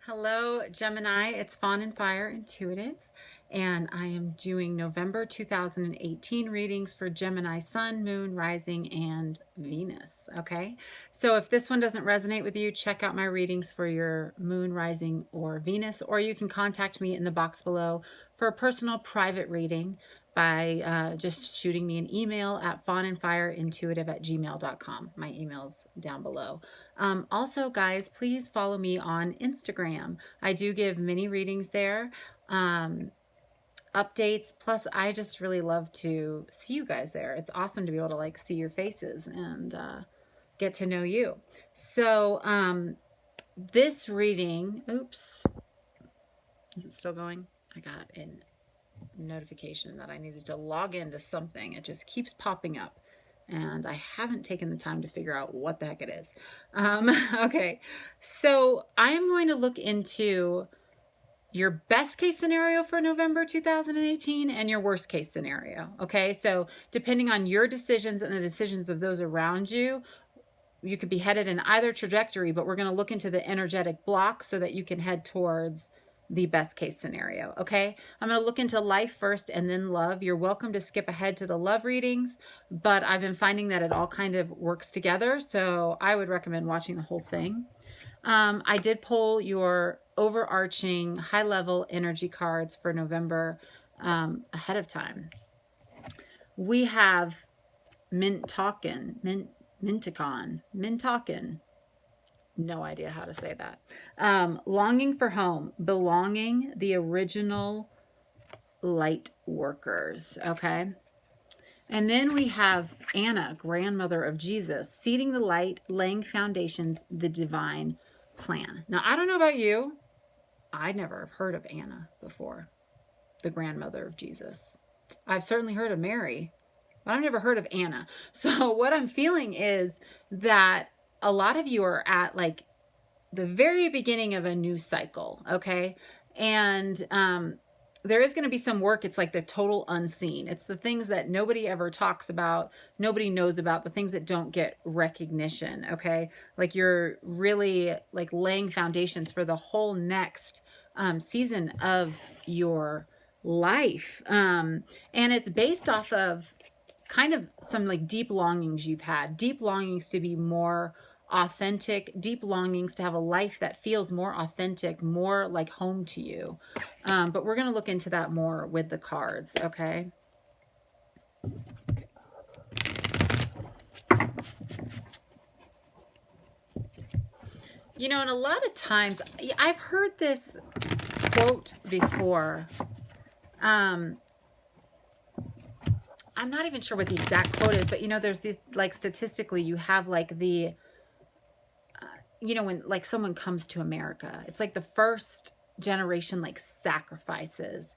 Hello, Gemini. It's Fawn and Fire Intuitive, and I am doing November 2018 readings for Gemini Sun, Moon, Rising, and Venus. Okay, so if this one doesn't resonate with you, check out my readings for your Moon, Rising, or Venus, or you can contact me in the box below for a personal private reading by just shooting me an email at fawnandfireintuitive@gmail.com. My email's down below. Also, guys, please follow me on Instagram. I do give mini readings there, updates. Plus, I just really love to see you guys there. It's awesome to be able to like see your faces and get to know you. So, this reading, oops, is it still going? I got a notification that I needed to log into something. It just keeps popping up, and I haven't taken the time to figure out what the heck it is. Okay, so I am going to look into your best case scenario for November 2018 and your worst case scenario. Okay, so depending on your decisions and the decisions of those around you, you could be headed in either trajectory, but we're going to look into the energetic block so that you can head towards the best case scenario. Okay, I'm going to look into life first and then love. You're welcome to skip ahead to the love readings, but I've been finding that it all kind of works together, so I would recommend watching the whole thing. I did pull your overarching high level energy cards for November ahead of time. We have Mintalkin, no idea how to say that. Longing for home, belonging, the original light workers. Okay. And then we have Anna, grandmother of Jesus, seeding the light, laying foundations, the divine plan. Now, I don't know about you. I'd never have heard of Anna before, the grandmother of Jesus. I've certainly heard of Mary, but I've never heard of Anna. So what I'm feeling is that a lot of you are at like the very beginning of a new cycle, okay? And there is going to be some work. It's like the total unseen. It's the things that nobody ever talks about, nobody knows about, the things that don't get recognition, okay? Like you're really like laying foundations for the whole next season of your life. And it's based off of kind of some like deep longings you've had, deep longings to be more authentic, deep longings to have a life that feels more authentic, more like home to you. But we're going to look into that more with the cards, okay? You know, and a lot of times, I've heard this quote before. I'm not even sure what the exact quote is, but you know, there's these, like statistically, you have like the, you know, when like someone comes to America, it's like the first generation like sacrifices.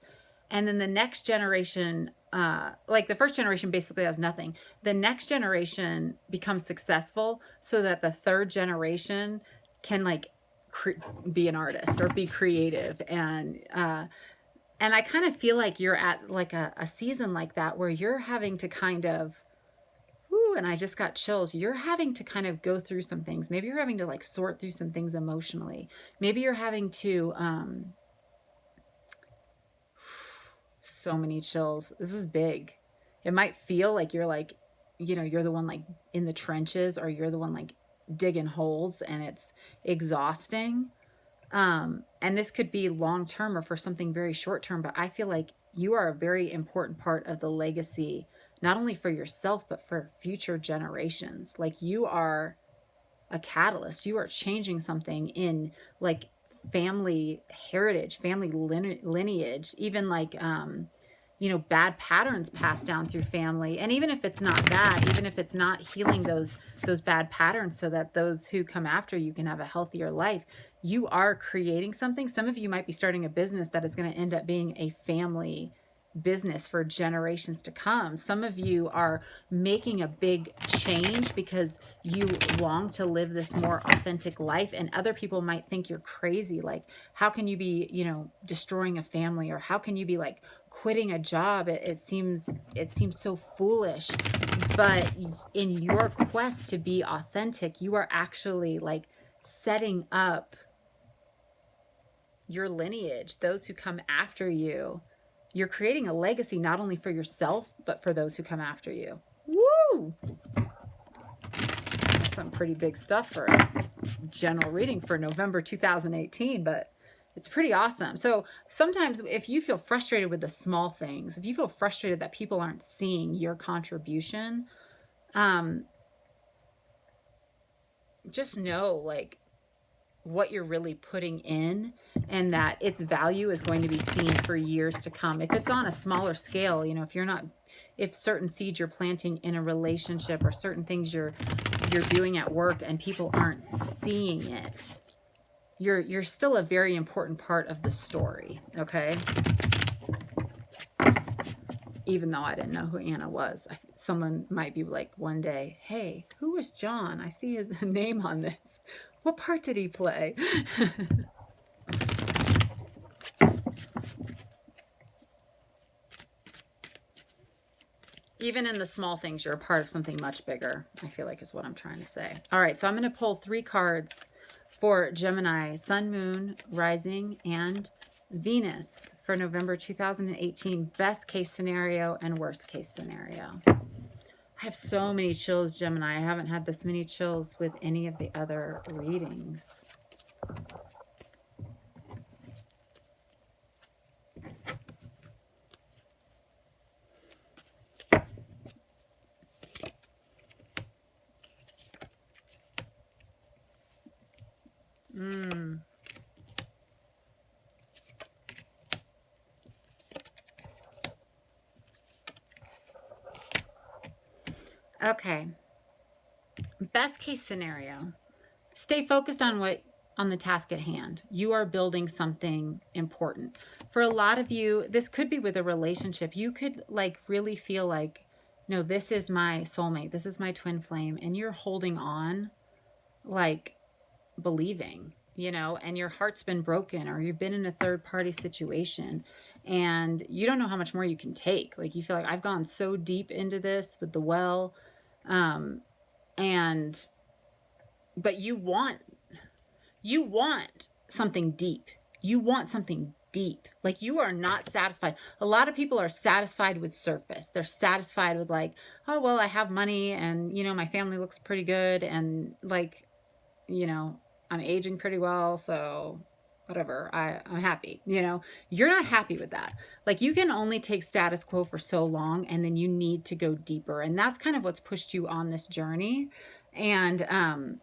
And then the next generation, like the first generation basically has nothing. The next generation becomes successful so that the third generation can like be an artist or be creative. And I kind of feel like you're at like a season like that where you're having to kind of, whoo, and I just got chills. You're having to kind of go through some things. Maybe you're having to like sort through some things emotionally. Maybe you're having to, so many chills. This is big. It might feel like you're like, you know, you're the one like in the trenches, or you're the one like digging holes, and it's exhausting. And this could be long term or for something very short term, but I feel like you are a very important part of the legacy, not only for yourself, but for future generations. Like you are a catalyst. You are changing something in like family heritage, family lineage, even like, you know, bad patterns passed down through family. And even if it's not that, even if it's not healing those bad patterns so that those who come after you can have a healthier life, you are creating something. Some of you might be starting a business that is going to end up being a family business for generations to come. Some of you are making a big change because you long to live this more authentic life, and other people might think you're crazy. Like, how can you be, you know, destroying a family, or how can you be like quitting a job? It seems so foolish. But in your quest to be authentic, you are actually like setting up your lineage, those who come after you. You're creating a legacy not only for yourself, but for those who come after you. Woo! That's some pretty big stuff for a general reading for November 2018, but it's pretty awesome. So sometimes if you feel frustrated with the small things, if you feel frustrated that people aren't seeing your contribution, just know like what you're really putting in, and that its value is going to be seen for years to come. If it's on a smaller scale, you know, if certain seeds you're planting in a relationship or certain things you're doing at work and people aren't seeing it, you're still a very important part of the story, okay? Even though I didn't know who Anna was, someone might be like one day, hey, who was John? I see his name on this. What part did he play? Even in the small things, you're a part of something much bigger, I feel like is what I'm trying to say. All right, so I'm going to pull 3 cards for Gemini, Sun, Moon, Rising, and Venus for November 2018. Best case scenario and worst case scenario. I have so many chills, Gemini. I haven't had this many chills with any of the other readings. Okay. Best case scenario. Stay focused on the task at hand. You are building something important. For a lot of you, this could be with a relationship. You could like really feel like, no, this is my soulmate. This is my twin flame. And you're holding on, like believing, you know, and your heart's been broken, or you've been in a third party situation and you don't know how much more you can take. Like you feel like I've gone so deep into this with the well. But you want something deep. You want something deep. Like you are not satisfied. A lot of people are satisfied with surface. They're satisfied with like, oh, well, I have money and, you know, my family looks pretty good. And like, you know, I'm aging pretty well. So whatever, I'm happy. You know, you're not happy with that. Like you can only take status quo for so long, and then you need to go deeper. And that's kind of what's pushed you on this journey. And I'm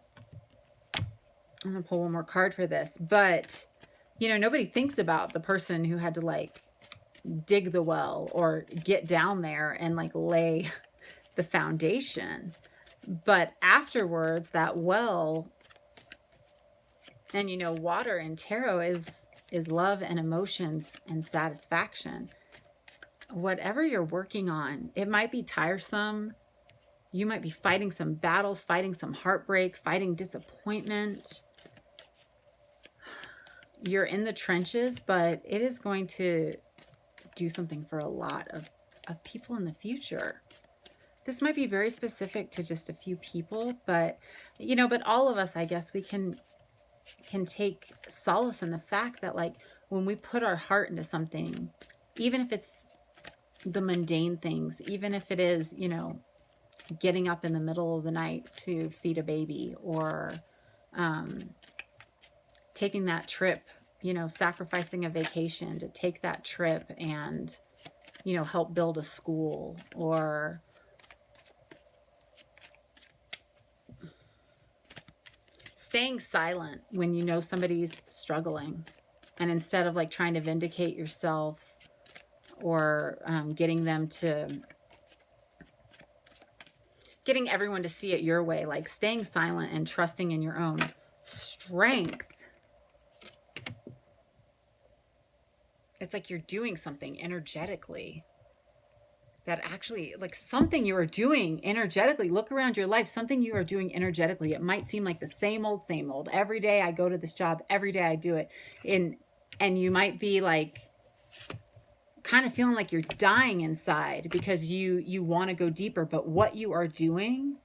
gonna pull one more card for this, but you know, nobody thinks about the person who had to like dig the well or get down there and like lay the foundation. But afterwards, that well, and you know, water in tarot is love and emotions and satisfaction. Whatever you're working on, it might be tiresome. You might be fighting some battles, fighting some heartbreak, fighting disappointment. You're in the trenches, but it is going to do something for a lot of people in the future. This might be very specific to just a few people, but you know, but all of us, I guess we can take solace in the fact that like when we put our heart into something, even if it's the mundane things, even if it is, you know, getting up in the middle of the night to feed a baby, or taking that trip, you know, sacrificing a vacation to take that trip and, you know, help build a school, or staying silent when you know somebody's struggling, and instead of like trying to vindicate yourself or getting everyone to see it your way, like staying silent and trusting in your own strength. It's like you're doing something energetically that actually, like something you are doing energetically. Look around your life, something you are doing energetically. It might seem like the same old. Every day I go to this job, every day I do it. And you might be like kind of feeling like you're dying inside because you want to go deeper, but what you are doing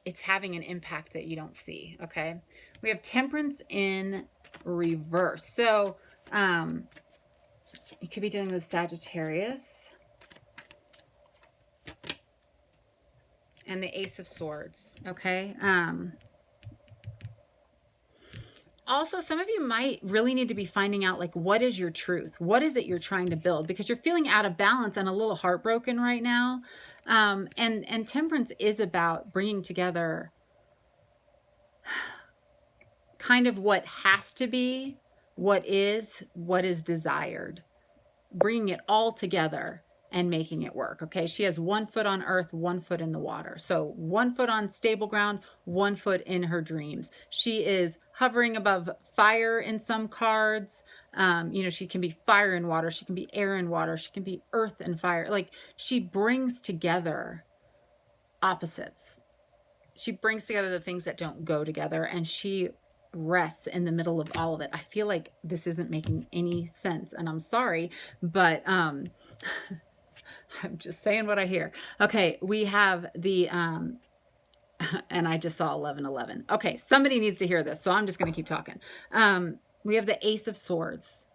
it's having an impact that you don't see, okay? We have Temperance in reverse. So you could be dealing with Sagittarius and the Ace of Swords, okay? Also, some of you might really need to be finding out, like, what is your truth? What is it you're trying to build? Because you're feeling out of balance and a little heartbroken right now. And Temperance is about bringing together kind of what has to be, what is desired, bringing it all together and making it work. Okay. She has 1 foot on earth, 1 foot in the water. So 1 foot on stable ground, 1 foot in her dreams. She is hovering above fire in some cards. You know, she can be fire and water. She can be air and water. She can be earth and fire. Like, she brings together opposites. She brings together the things that don't go together, and she rests in the middle of all of it. I feel like this isn't making any sense, and I'm sorry, but I'm just saying what I hear. Okay, we have the and I just saw 1111. Okay, somebody needs to hear this, so I'm just going to keep talking. We have the Ace of Swords.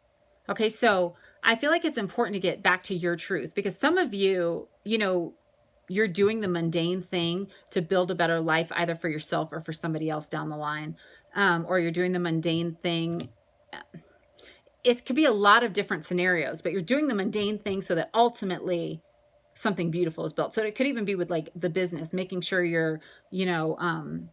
Okay, so I feel like it's important to get back to your truth, because some of you, you know, you're doing the mundane thing to build a better life, either for yourself or for somebody else down the line. Or you're doing the mundane thing. It could be a lot of different scenarios, but you're doing the mundane thing so that ultimately something beautiful is built. So it could even be with, like, the business, making sure you're, you know,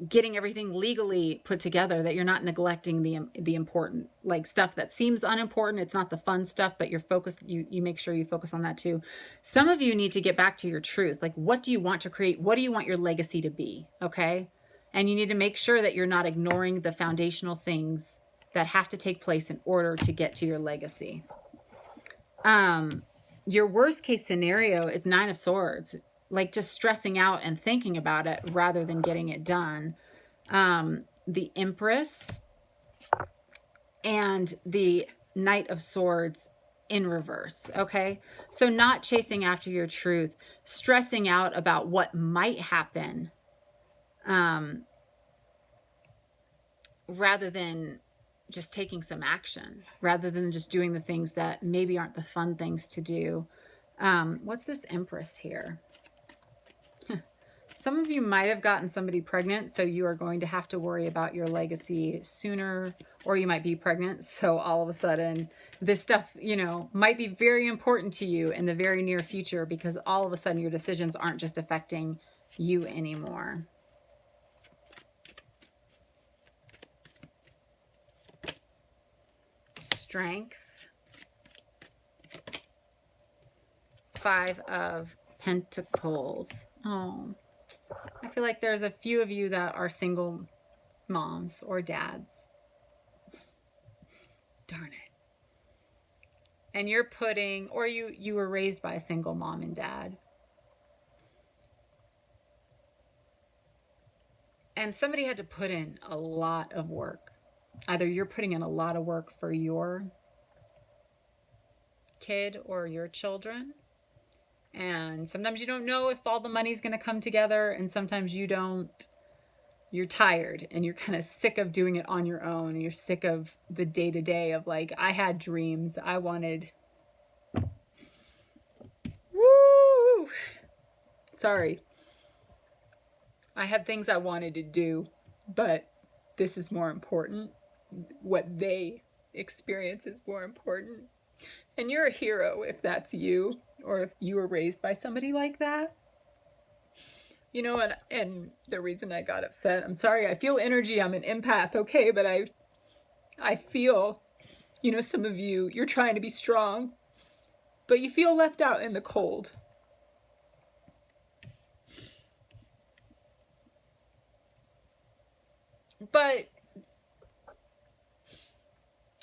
getting everything legally put together, that you're not neglecting the important, like, stuff that seems unimportant. It's not the fun stuff, but you're focused. You make sure you focus on that too. Some of you need to get back to your truth. Like, what do you want to create? What do you want your legacy to be? Okay. And you need to make sure that you're not ignoring the foundational things that have to take place in order to get to your legacy. Your worst case scenario is 9 of Swords, like just stressing out and thinking about it rather than getting it done. The Empress and the Knight of Swords in reverse. Okay. So not chasing after your truth, stressing out about what might happen, rather than just taking some action, rather than just doing the things that maybe aren't the fun things to do. What's this Empress here? Some of you might have gotten somebody pregnant, so you are going to have to worry about your legacy sooner, or you might be pregnant. So all of a sudden this stuff, you know, might be very important to you in the very near future, because all of a sudden your decisions aren't just affecting you anymore. Strength. 5 of Pentacles. Oh, I feel like there's a few of you that are single moms or dads. Darn it. And you're putting, or you were raised by a single mom and dad. And somebody had to put in a lot of work. Either you're putting in a lot of work for your kid or your children, and sometimes you don't know if all the money's going to come together, and sometimes you don't. You're tired and you're kind of sick of doing it on your own, and you're sick of the day-to-day of, like, I had dreams. I wanted, woo, sorry, I had things I wanted to do, but this is more important. What they experience is more important. And you're a hero if that's you, or if you were raised by somebody like that. You know, and the reason I got upset, I'm sorry, I feel energy, I'm an empath, okay, but I feel, you know, some of you, you're trying to be strong, but you feel left out in the cold. But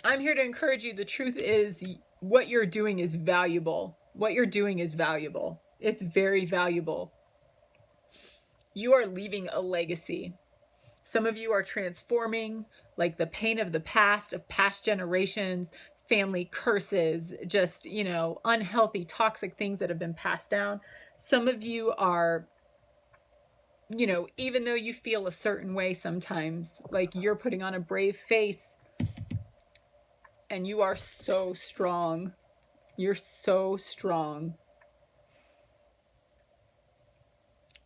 I'm here to encourage you. The truth is, what you're doing is valuable. What you're doing is valuable. It's very valuable. You are leaving a legacy. Some of you are transforming, like, the pain of the past, of past generations, family curses, just, you know, unhealthy, toxic things that have been passed down. Some of you are you know, even though you feel a certain way sometimes, like you're putting on a brave face and you are so strong. You're so strong.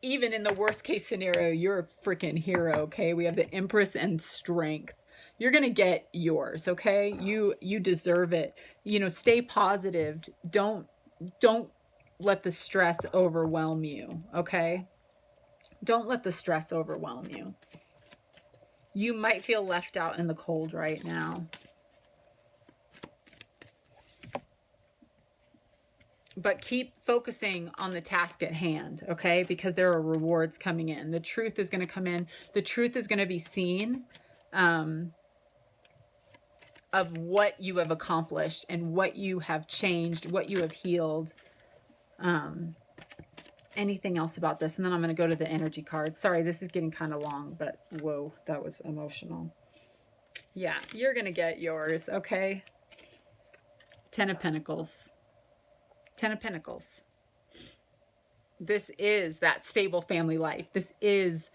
Even in the worst case scenario, you're a freaking hero, okay? We have the Empress and strength. You're going to get yours, okay? You deserve it. You know, stay positive. Don't let the stress overwhelm you, okay? Don't let the stress overwhelm you. You might feel left out in the cold right now. But keep focusing on the task at hand, okay? Because there are rewards coming in. The truth is going to come in. The truth is going to be seen of what you have accomplished and what you have changed, what you have healed. Anything else about this? And then I'm going to go to the energy cards. Sorry, this is getting kind of long, but whoa, that was emotional. Yeah, you're going to get yours, okay? 10 of Pentacles. 10 of Pentacles. This is that stable family life. This is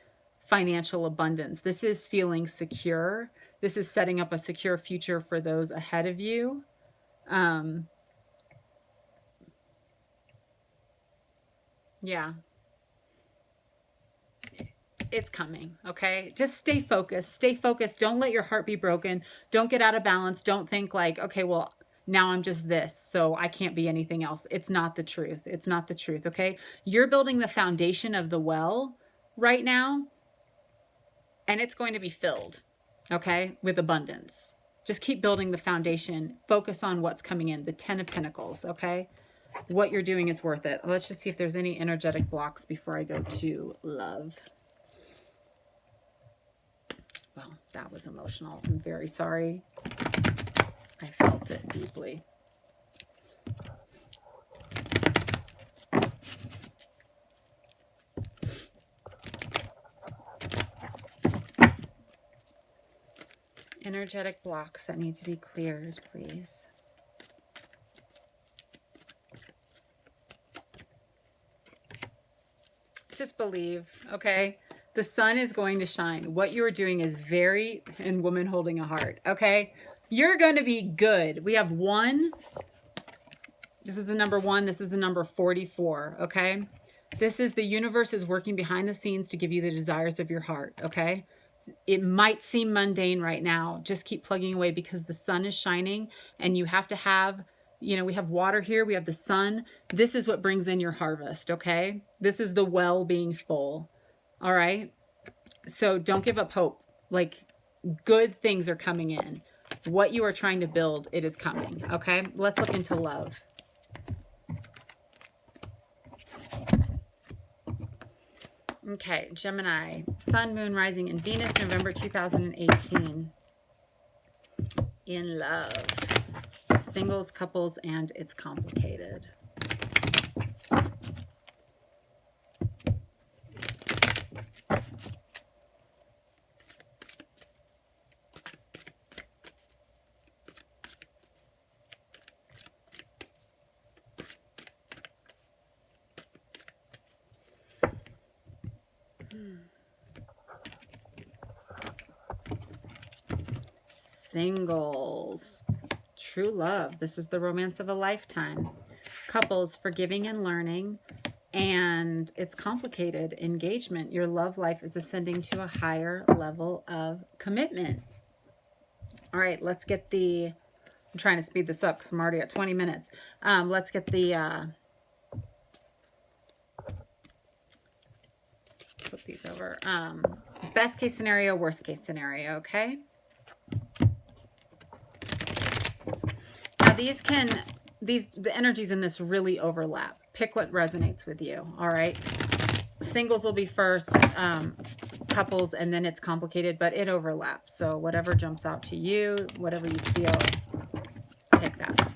financial abundance. This is feeling secure. This is setting up a secure future for those ahead of you. Yeah. It's coming, okay? Just stay focused. Stay focused. Don't let your heart be broken. Don't get out of balance. Don't think like, okay, well, now I'm just this, so I can't be anything else. It's not the truth. It's not the truth, okay? You're building the foundation of the well right now, and it's going to be filled, okay, with abundance. Just keep building the foundation. Focus on what's coming in, the 10 of Pentacles, okay? What you're doing is worth it. Let's just see if there's any energetic blocks before I go to love. Well, that was emotional. I'm very sorry. I felt it deeply. Energetic blocks that need to be cleared, please. Just believe, okay? The sun is going to shine. What you are doing is very, and woman holding a heart, okay? You're going to be good. We have 1. This is the number 1. This is the number 44, okay? This is the universe is working behind the scenes to give you the desires of your heart, okay? It might seem mundane right now. Just keep plugging away because the sun is shining and you have to have, you know, we have water here. We have the sun. This is what brings in your harvest, okay? This is the well being full, all right? So don't give up hope. Like, good things are coming in. What you are trying to build, it is coming, okay? Let's look into love. Okay, Gemini, Sun, Moon, Rising, and Venus, November 2018. In love. Singles, couples, and it's complicated. Singles, true love. This is the romance of a lifetime. Couples, forgiving and learning. And it's complicated. Engagement. Your love life is ascending to a higher level of commitment. All right, let's get the, I'm trying to speed this up because I'm already at 20 minutes. Let's get the, flip these over. Best case scenario, worst case scenario, okay? Now the energies in this really overlap. Pick what resonates with you, all right? Singles will be first, couples, and then it's complicated, but it overlaps. So whatever jumps out to you, whatever you feel, take that.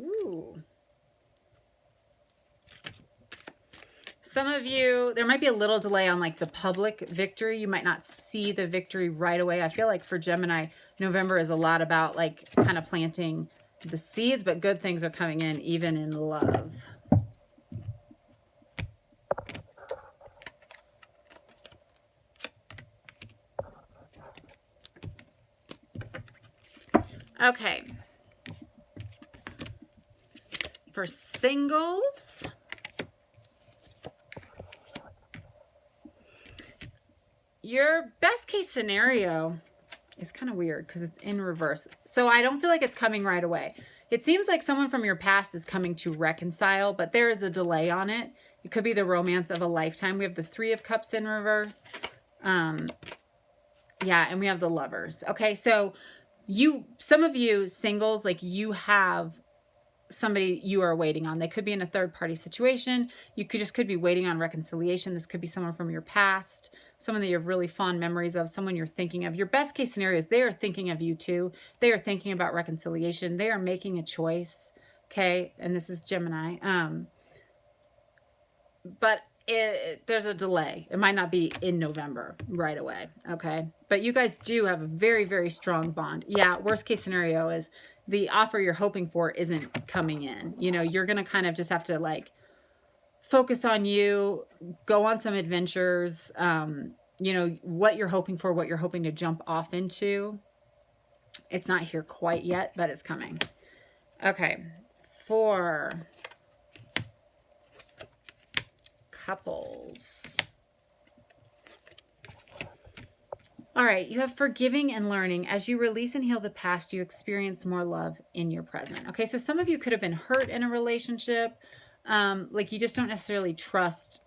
Ooh. Some of you, there might be a little delay on like the public victory. You might not see the victory right away. I feel like for Gemini, November is a lot about like kind of planting the seeds, but good things are coming in, even in love. Okay. For singles, your best case scenario is kind of weird because it's in reverse. So I don't feel like it's coming right away. It seems like someone from your past is coming to reconcile, but there is a delay on it. It could be the romance of a lifetime. We have the Three of Cups in reverse. Yeah, and we have the Lovers. Okay, so some of you singles, like you have somebody you are waiting on. They could be in a third party situation. You could be waiting on reconciliation. This could be someone from your past, someone that you have really fond memories of, someone you're thinking of. Your best case scenario is they are thinking of you too. They are thinking about reconciliation. They are making a choice. Okay. And this is Gemini. But there's a delay. It might not be in November right away. Okay. But you guys do have a very, very strong bond. Yeah. Worst case scenario is the offer you're hoping for isn't coming in. You know, you're going to kind of just have to like focus on you, go on some adventures. You know, what you're hoping for, what you're hoping to jump off into. It's not here quite yet, but it's coming. Okay. For couples. All right, you have forgiving and learning. As you release and heal the past, you experience more love in your present. Okay, so some of you could have been hurt in a relationship. Like you just don't necessarily trust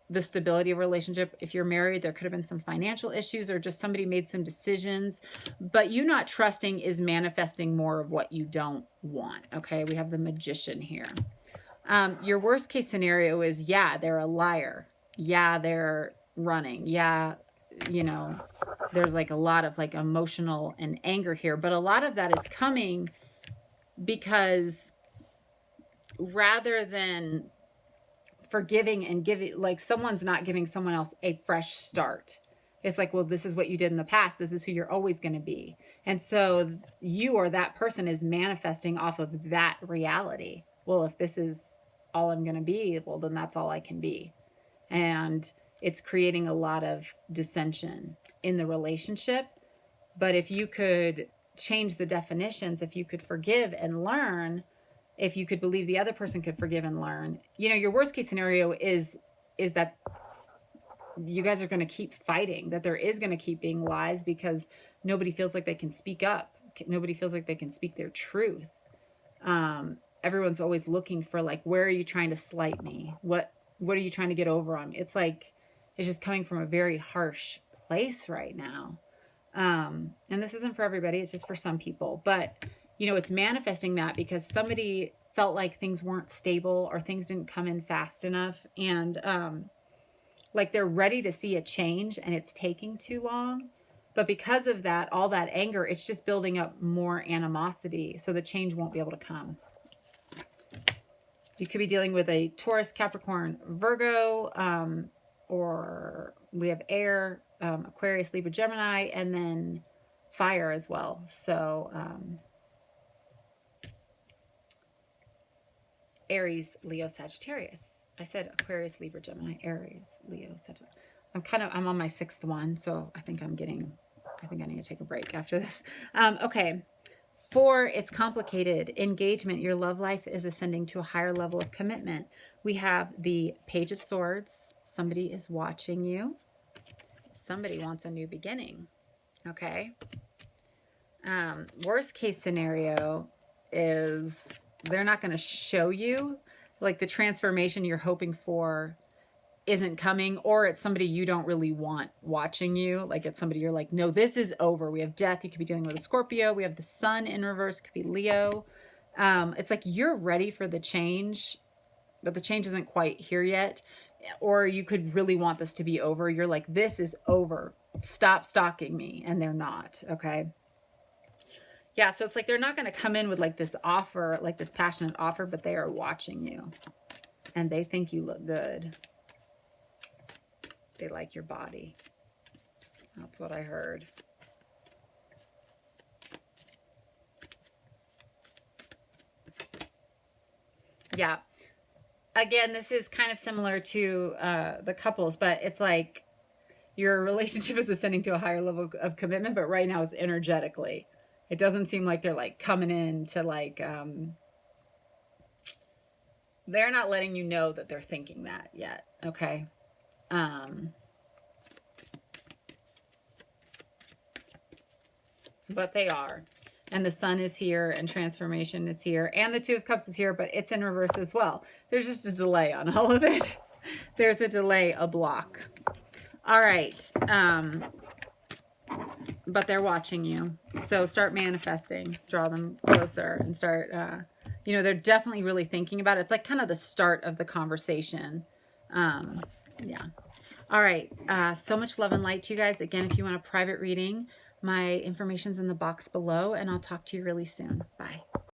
the stability of a relationship. If you're married, there could have been some financial issues or just somebody made some decisions. But you not trusting is manifesting more of what you don't want. Okay, we have the Magician here. Your worst case scenario is, yeah, they're a liar. Yeah, they're running. Yeah, you know, there's like a lot of like emotional and anger here. But a lot of that is coming because rather than forgiving and giving, like someone's not giving someone else a fresh start. It's like, well, this is what you did in the past. This is who you're always going to be. And so you or that person is manifesting off of that reality. Well, if this is all I'm going to be, well, then that's all I can be. And it's creating a lot of dissension in the relationship. But if you could change the definitions, if you could forgive and learn, if you could believe the other person could forgive and learn, you know, your worst case scenario is that you guys are going to keep fighting, that there is going to keep being lies because nobody feels like they can speak up. Nobody feels like they can speak their truth. Everyone's always looking for like, where are you trying to slight me? What are you trying to get over on me? It's like, it's just coming from a very harsh place right now. And this isn't for everybody. It's just for some people, but you know, it's manifesting that because somebody felt like things weren't stable or things didn't come in fast enough. And, like they're ready to see a change and it's taking too long. But because of that, all that anger, it's just building up more animosity. So the change won't be able to come. You could be dealing with a Taurus, Capricorn, Virgo, or we have air, Aquarius, Libra, Gemini, and then fire as well. So Aries, Leo, Sagittarius. I said Aquarius, Libra, Gemini, Aries, Leo, Sagittarius. I'm on my 6th one, so I think I need to take a break after this. Okay. 4, it's complicated. Engagement. Your love life is ascending to a higher level of commitment. We have the Page of Swords. Somebody is watching you. Somebody wants a new beginning. Okay. Worst case scenario is they're not going to show you, like the transformation you're hoping for isn't coming, or it's somebody you don't really want watching you. Like it's somebody you're like, no, this is over. We have death. You could be dealing with a Scorpio. We have the sun in reverse. It could be Leo. It's like you're ready for the change, but the change isn't quite here yet. Or you could really want this to be over. You're like, this is over. Stop stalking me. And they're not. Okay. Yeah, so it's like they're not going to come in with like this offer, like this passionate offer, but they are watching you. And they think you look good. They like your body. That's what I heard. Yeah. Again, this is kind of similar to the couples, but it's like your relationship is ascending to a higher level of commitment, but right now it's energetically. It doesn't seem like they're like coming in to like, they're not letting you know that they're thinking that yet. Okay. Um, but they are. And the sun is here and transformation is here and the two of cups is here, but it's in reverse as well. There's just a delay on all of it. There's a delay, a block. All right. But they're watching you. So start manifesting, draw them closer and start, you know, they're definitely really thinking about it. It's like kind of the start of the conversation. Yeah. All right. So much love and light to you guys. Again, if you want a private reading, my information's in the box below, and I'll talk to you really soon. Bye.